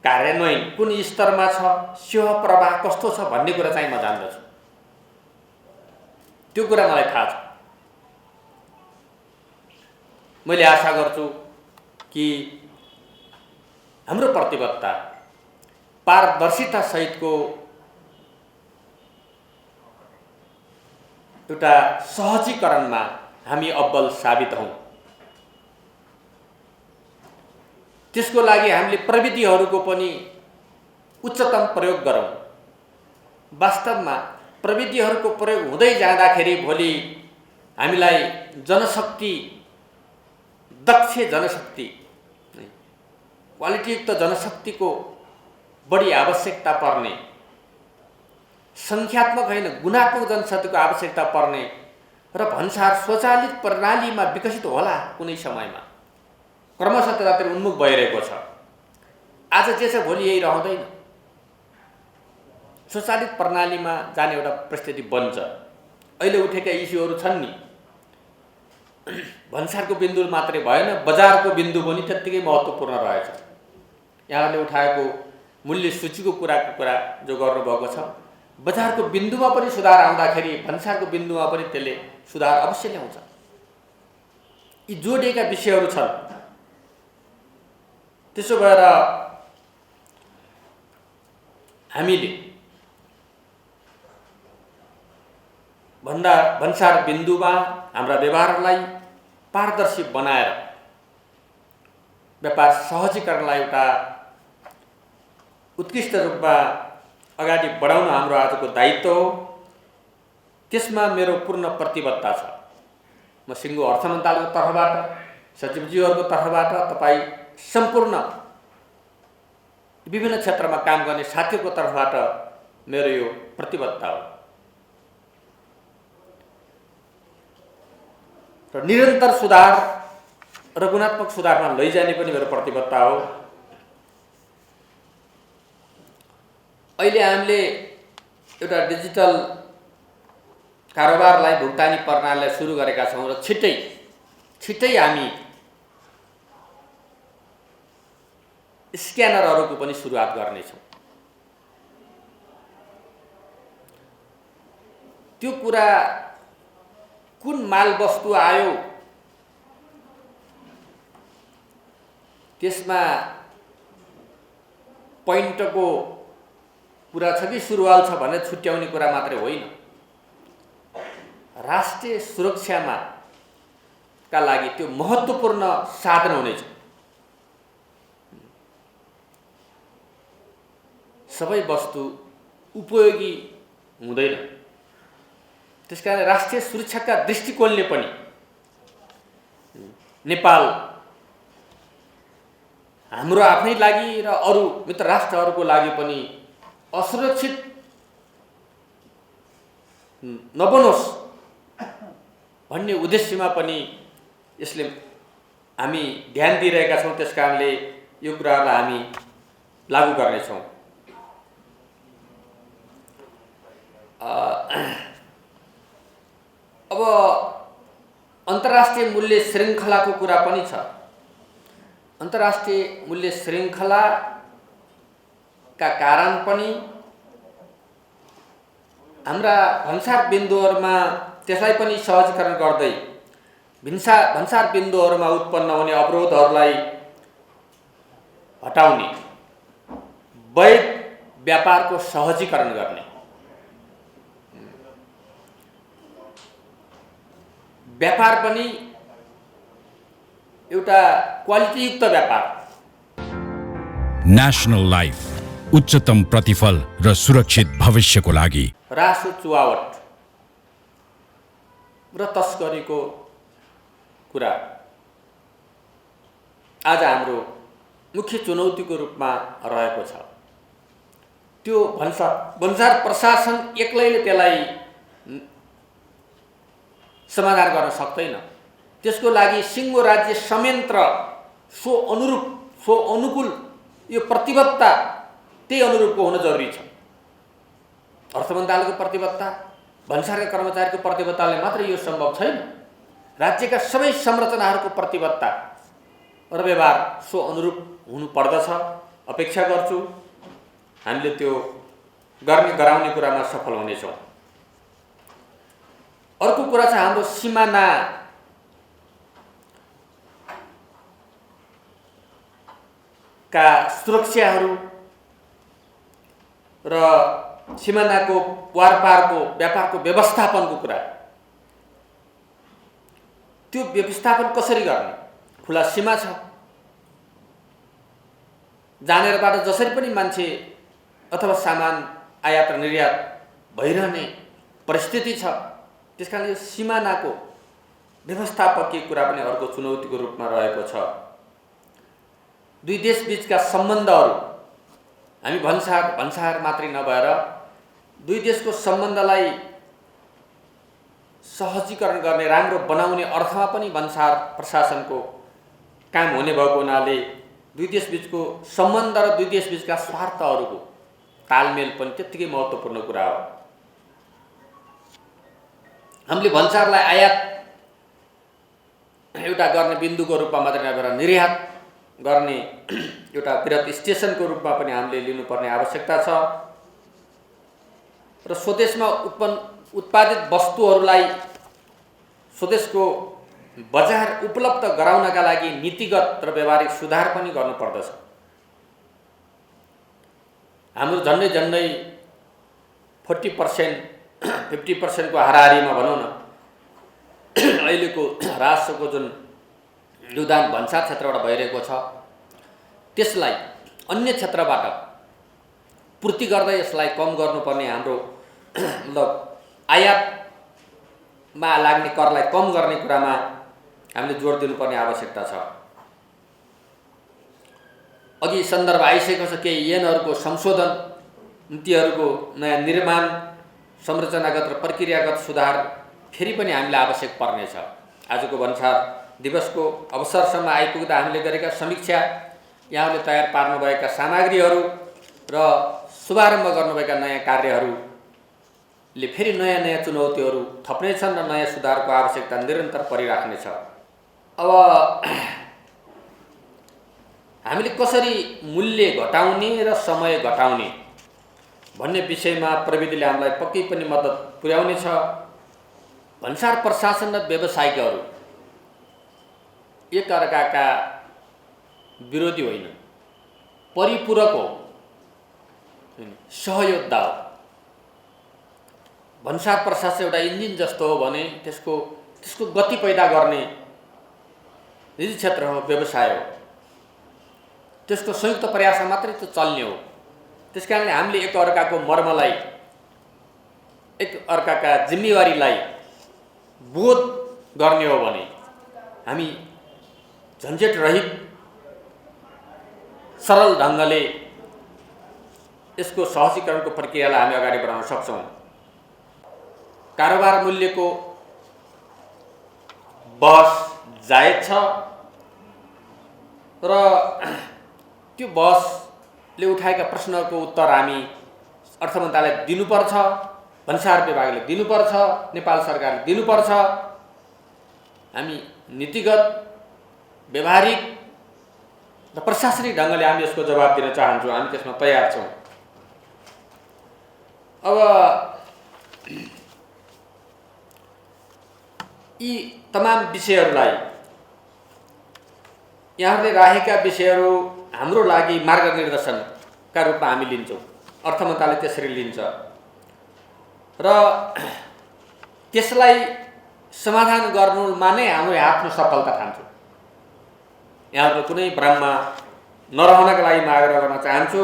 कार्यान्वयन कुन स्तरमा छ, सेवा प्रवाह कस्तो छ भन्ने कुरा चाहिँ म जान्दछु। त्यो कुरा मलाई थाहा छ। मैले आशा गर्छु कि हाम्रो प्रतिबद्धता पारदर्शिता सहितको एउटा सहजीकरणमा हामी अब्बल साबित हौं। त्यसको लागि हामीले प्रविधिहरूको पनि उच्चतम प्रयोग गरौं। वास्तवमा प्रविधिहरूको प्रयोग हुँदै जाँदाखेरि भोलि हामीलाई जनशक्ति, दक्ष जनशक्ति, क्वालिटीयुक्त जनशक्तिको बढी आवश्यकता पर्ने, संख्यात्मक होइन गुणात्मक जनशक्तिको आवश्यकता पर्ने र भन्सार स्वचालित प्रणालीमा विकसित होला कुनै समयमा, क्रमशः त्यतातिर उन्मुख भइरहेको छ। आज जे छ भोलि यही रहँदैन। स्वचालित प्रणालीमा जाने एउटा परिस्थिति बन्छ। अहिले उठेका इस्युहरू छन् नि, भन्सारको बिन्दु मात्रै भएन, बजारको बिन्दु पनि त्यत्तिकै महत्त्वपूर्ण रहेछ। यहाँले उठाएको मूल्य सूचीको कुरा जो गर्नुभएको छ, बजारको बिन्दुमा पनि सुधार आउँदाखेरि भन्सारको बिन्दुमा पनि त्यसले सुधार अवश्य ल्याउँछ। यी जोडिएका विषयहरू छन्। त्यसो भएर हामीले भन्सार बिन्दुमा हाम्रा व्यवहारलाई पारदर्शी बनाएर व्यापार सहजीकरणलाई एउटा उत्कृष्ट रूपमा अगाडि बढाउन हाम्रो आजको दायित्व हो। त्यसमा मेरो पूर्ण प्रतिबद्धता छ। म सिङ्गो अर्थ मन्त्रालयको तर्फबाट, सचिवज्यूहरूको तर्फबाट, तपाईँ सम्पूर्ण विभिन्न क्षेत्रमा काम गर्ने साथीहरूको तर्फबाट मेरो यो प्रतिबद्धता हो र निरन्तर सुधार र गुणात्मक सुधारमा लैजाने पनि मेरो प्रतिबद्धता हो। अहिले हामीले एउटा डिजिटल कारोबारलाई, भुक्तानी प्रणालीलाई सुरु गरेका छौँ र छिट्टै हामी स्क्यानरहरूको पनि सुरुवात गर्नेछौँ। त्यो कुरा कुन माल वस्तु आयो त्यसमा पोइन्टको कुरा छ कि सुरुवाल छ भनेर छुट्याउने कुरा मात्रै होइन। राष्ट्रिय सुरक्षामा का लागि त्यो महत्त्वपूर्ण साधन हुनेछ। सबै वस्तु उपयोगी हुँदैन। त्यसकारण राष्ट्रिय सुरक्षाका दृष्टिकोणले पनि नेपाल हाम्रो आफ्नै लागि र अरू मित्र राष्ट्रहरूको लागि पनि असुरक्षित नबनोस् भन्ने उद्देश्यमा पनि यसले हामी ध्यान दिइरहेका छौँ। त्यसकारणले यो कुराहरूलाई हामी लागू गर्नेछौँ। अब अन्तर्राष्ट्रिय मूल्य श्रृङ्खलाको कुरा पनि छ। अन्तर्राष्ट्रिय मूल्य श्रृङ्खलाका कारण पनि हाम्रा भन्सार बिन्दुहरूमा त्यसलाई पनि सहजीकरण गर्दै भन्सार बिन्दुहरूमा उत्पन्न हुने अवरोधहरूलाई हटाउने, वैध व्यापारको सहजीकरण गर्ने, व्यापार पनि एउटा क्वालिटीयुक्त व्यापार। नेशनल लाइफ, उच्चतम प्रतिफल र सुरक्षित भविष्यको लागि। रासो चुहावट र तस्करीको कुरा आज हाम्रो मुख्य चुनौतीको रूपमा रहेको छ। त्यो भन्सार प्रशासन एक्लैले त्यसलाई समाधान गर्न सक्दैन। त्यसको लागि सिङ्गो राज्य संयन्त्र सो अनुकूल यो प्रतिबद्धता त्यही अनुरूपको हुन जरुरी छ। अर्थ मन्त्रालयको प्रतिबद्धता, भन्सारका कर्मचारीको प्रतिबद्धताले मात्रै यो सम्भव छैन। राज्यका सबै संरचनाहरूको प्रतिबद्धता र व्यवहार सो अनुरूप हुनु पर्दछ। अपेक्षा गर्छु हामीले त्यो गराउने कुरामा सफल हुनेछौँ। अर्को कुरा चाहिँ हाम्रो सिमाना का सुरक्षाहरू र सिमानाको पारको व्यापारको व्यवस्थापनको कुरा, त्यो व्यवस्थापन कसरी गर्ने? खुला सीमा छ, जानेरबाट जसरी पनि मान्छे अथवा सामान आयात र निर्यात भइरहने परिस्थिति छ। त्यसकारण यो सिमानाको व्यवस्थापकीय कुरा पनि अर्को चुनौतीको रूपमा रहेको छ। दुई देश बीचका सम्बन्धहरू हामी भन्सार मात्रै नभएर दुई देशको सम्बन्धलाई सहजीकरण गर्ने, राम्रो बनाउने अर्थमा पनि भन्सार प्रशासनको काम हुने भएको हुनाले दुई देश बीचको सम्बन्ध र दुई देश बीचका स्वार्थहरूको तालमेल पनि त्यत्तिकै महत्त्वपूर्ण कुरा हो। हामीले भन्सारलाई आयात एउटा गर्ने बिन्दुको रूपमा मात्रै नभएर निर्यात गर्ने एउटा वृहत स्टेसनको रूपमा पनि हामीले लिनुपर्ने आवश्यकता छ र स्वदेशमा उत्पादित वस्तुहरूलाई स्वदेशको बजार उपलब्ध गराउनका लागि नीतिगत र व्यावहारिक सुधार पनि गर्नुपर्दछ। हाम्रो झन्डै 50% को हाराहारीमा भनौँ न अहिलेको राष्ट्रको जुन योगदान भन्सार क्षेत्रबाट भइरहेको छ, त्यसलाई अन्य क्षेत्रबाट पूर्ति गर्दै यसलाई कम गर्नुपर्ने, हाम्रो मतलब आयातमा लाग्ने करलाई कम गर्ने कुरामा हामीले जोड दिनुपर्ने आवश्यकता छ। अघि सन्दर्भ आइसकेको छ, केही ऐनहरूको संशोधन, नीतिहरूको नयाँ निर्माण, संरचनागत र प्रक्रियागत सुधार फेरि पनि हामीलाई आवश्यक पर्नेछ। आजको भन्सार दिवसको अवसरसम्म आइपुग्दा हामीले गरेका समीक्षा, यहाँले तयार पार्नुभएका सामग्रीहरू र शुभारम्भ गर्नुभएका नयाँ कार्यहरूले फेरि नयाँ चुनौतीहरू थप्नेछन् र नयाँ सुधारको आवश्यकता निरन्तर परिराख्नेछ। अब हामीले कसरी मूल्य घटाउने र समय घटाउने भन्ने विषयमा प्रविधिले हामीलाई पक्कै पनि मद्दत पुर्याउनेछ। भन्सार प्रशासन र व्यवसायिकहरू एक अर्काका विरोधी होइन, परिपूरक हो, सहयोद्धा हो। भन्सार प्रशासन एउटा इन्जिन जस्तो हो भने त्यसको गति पैदा गर्ने निजी क्षेत्र हो, व्यवसाय हो। त्यसको संयुक्त प्रयासमा मात्रै त्यो चल्ने हो। त्यसकारणले हामीले एक अर्काको मर्मलाई, एक अर्काका जिम्मेवारीलाई बोध गर्ने हो भने हामी झन्झट रहित सरल ढङ्गले यसको सहजीकरणको प्रक्रियालाई हामी अगाडि बढाउन सक्छौँ। कारोबार मूल्यको बहस जायज छ र त्यो बहसले उठाएका प्रश्नहरूको उत्तर हामी अर्थ मन्त्रालयले दिनुपर्छ, भन्सार विभागले दिनुपर्छ, नेपाल सरकारले दिनुपर्छ। हामी नीतिगत, व्यावहारिक र प्रशासनिक ढङ्गले हामी यसको जवाब दिन चाहन्छौँ। हामी त्यसमा तयार छौँ। अब यी तमाम विषयहरूलाई, यहाँहरूले राखेका विषयहरू हाम्रो लागि मार्गनिर्देशनका रूपमा हामी लिन्छौँ। अर्थ मन्त्रालय त्यसरी लिन्छ र त्यसलाई समाधान गर्नुमा नै हाम्रो आफ्नो सफलता ठान्छौँ। यहाँहरू कुनै भ्रममा नरहनका लागि म आग्रह गर्न चाहन्छु।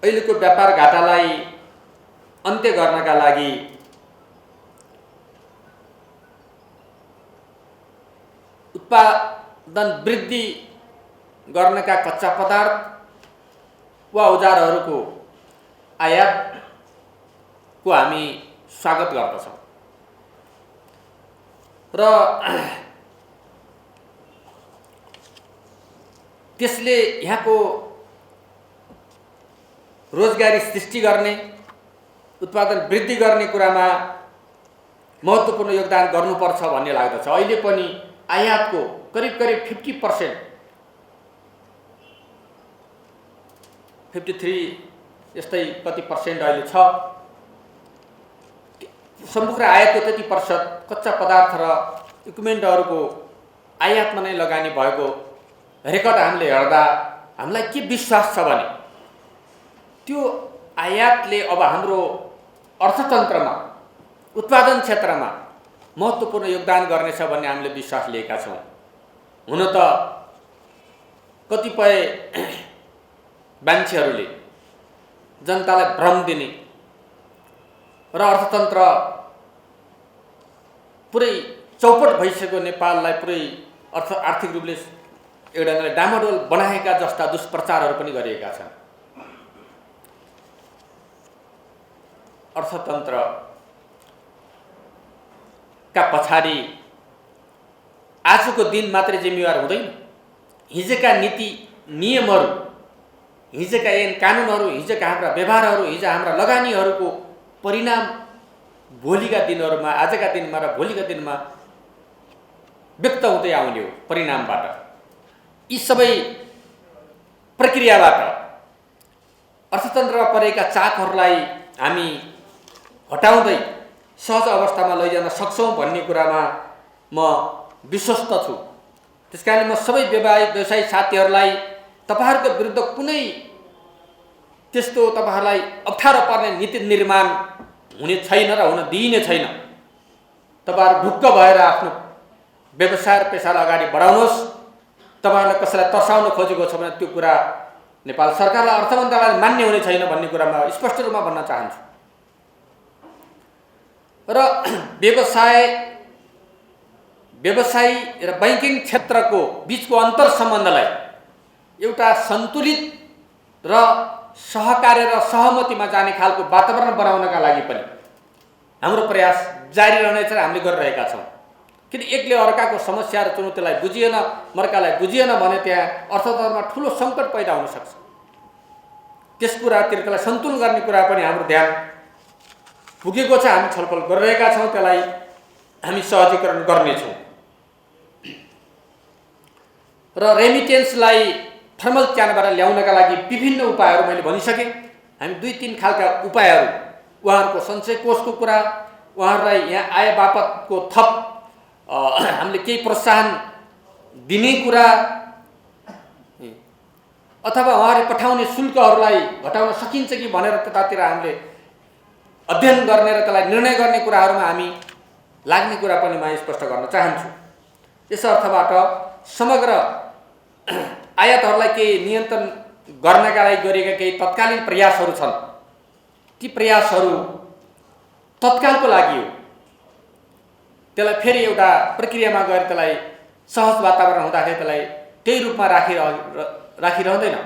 अहिलेको व्यापार घाटालाई अन्त्य गर्नका लागि उत्पादन वृद्धि गर्नका कच्चा पदार्थ वा औजारहरूको आयातको हामी स्वागत गर्दछौँ र त्यसले यहाँको रोजगारी सृष्टि गर्ने, उत्पादन वृद्धि गर्ने कुरामा महत्त्वपूर्ण योगदान गर्नुपर्छ भन्ने लाग्दछ। अहिले पनि आयातको करिब 50% 53 यस्तै कति % अहिले छ। सम्पूर्ण आयातको 33% कच्चा पदार्थ र इक्विपमेन्टहरूको आयातमा नै लगानी भएको रेकर्ड हामीले हेर्दा हामीलाई के विश्वास छ भने त्यो आयातले अब हाम्रो अर्थतन्त्रमा उत्पादन क्षेत्रमा महत्त्वपूर्ण योगदान गर्नेछ भन्ने हामीले विश्वास लिएका छौँ। हुन त कतिपय मान्छेहरूले जनतालाई भ्रम दिने र अर्थतन्त्र पुरै चौपट भइसकेको नेपाललाई पुरै आर्थिक रूपले एउटा डामाडोल बनाएका जस्ता दुष्प्रचारहरू पनि गरिएका छन्। अर्थतन्त्रका पछाडि आजको दिन मात्रै जिम्मेवार हुँदैन। हिजोका नीति नियमहरू, हिजोका ऐन कानुनहरू, हिजोका हाम्रा व्यवहारहरू, हिजो हाम्रा लगानीहरूको परिणाम भोलिका दिनहरूमा, आजका दिनमा र भोलिका दिनमा व्यक्त हुँदै आउने हो। परिणामबाट यी सबै प्रक्रियाबाट अर्थतन्त्रमा परेका चाकहरूलाई हामी हटाउँदै सहज अवस्थामा लैजान सक्छौँ भन्ने कुरामा म विश्वस्त छु। त्यसकारण म सबै व्यवसायी साथीहरूलाई तपाईहरुको विरुद्ध कुनै त्यस्तो तपाईहरुलाई अप्ठ्यारो पर्ने नीति निर्माण हुने छैन र हुन दिइने छैन। तपाईहरु ढुक्क भएर आफ्नो व्यवसाय पेशालाई अगाडि बढाउनुहोस्। तपाईहरुले कसैलाई तर्साउन खोजेको छ भने त्यो कुरा नेपाल सरकारलाई, अर्थ मन्त्रालयले मान्य हुने छैन भन्ने कुरा म स्पष्ट रूपमा भन्न चाहन्छु। र व्यवसायी र बैंकिङ क्षेत्रको बीचको अन्तर सम्बन्धलाई एउटा सन्तुलित र सहकार्य र सहमतिमा जाने खालको वातावरण बनाउनका लागि पनि हाम्रो प्रयास जारी रहनेछ र हामीले गरिरहेका छौँ। किन एकले अर्काको समस्या र चुनौतीलाई बुझिएन, मर्कालाई बुझिएन भने त्यहाँ अर्थतन्त्रमा ठुलो सङ्कट पैदा हुन सक्छ। त्यस कुरातिर त्यसलाई सन्तुलन गर्ने कुरा पनि हाम्रो ध्यान पुगेको छ। हामी छलफल गरिरहेका छौँ, त्यसलाई हामी सहजीकरण गर्नेछौँ। र रेमिटेन्सलाई फर्मल च्यानलबाट ल्याउनका लागि विभिन्न उपायहरू मैले भनिसकेँ। हामी 2-3 खालका उपायहरू, उहाँहरूको सञ्चय कोषको कुरा, उहाँहरूलाई यहाँ आय बापतको थप हामीले केही प्रोत्साहन दिने कुरा, अथवा उहाँहरूले पठाउने शुल्कहरूलाई घटाउन सकिन्छ कि भनेर त्यतातिर हामीले अध्ययन गर्ने र त्यसलाई निर्णय गर्ने कुराहरूमा हामी लाग्ने कुरा पनि म स्पष्ट गर्न चाहन्छु। यस अर्थबाट समग्र आयातहरूलाई केही नियन्त्रण गर्नका लागि गरिएका केही तत्कालीन प्रयासहरू छन्। ती प्रयासहरू तत्कालको लागि हो। त्यसलाई फेरि एउटा प्रक्रियामा गएर त्यसलाई सहज वातावरण हुँदाखेरि त्यसलाई त्यही रूपमा राखिरहँदैन।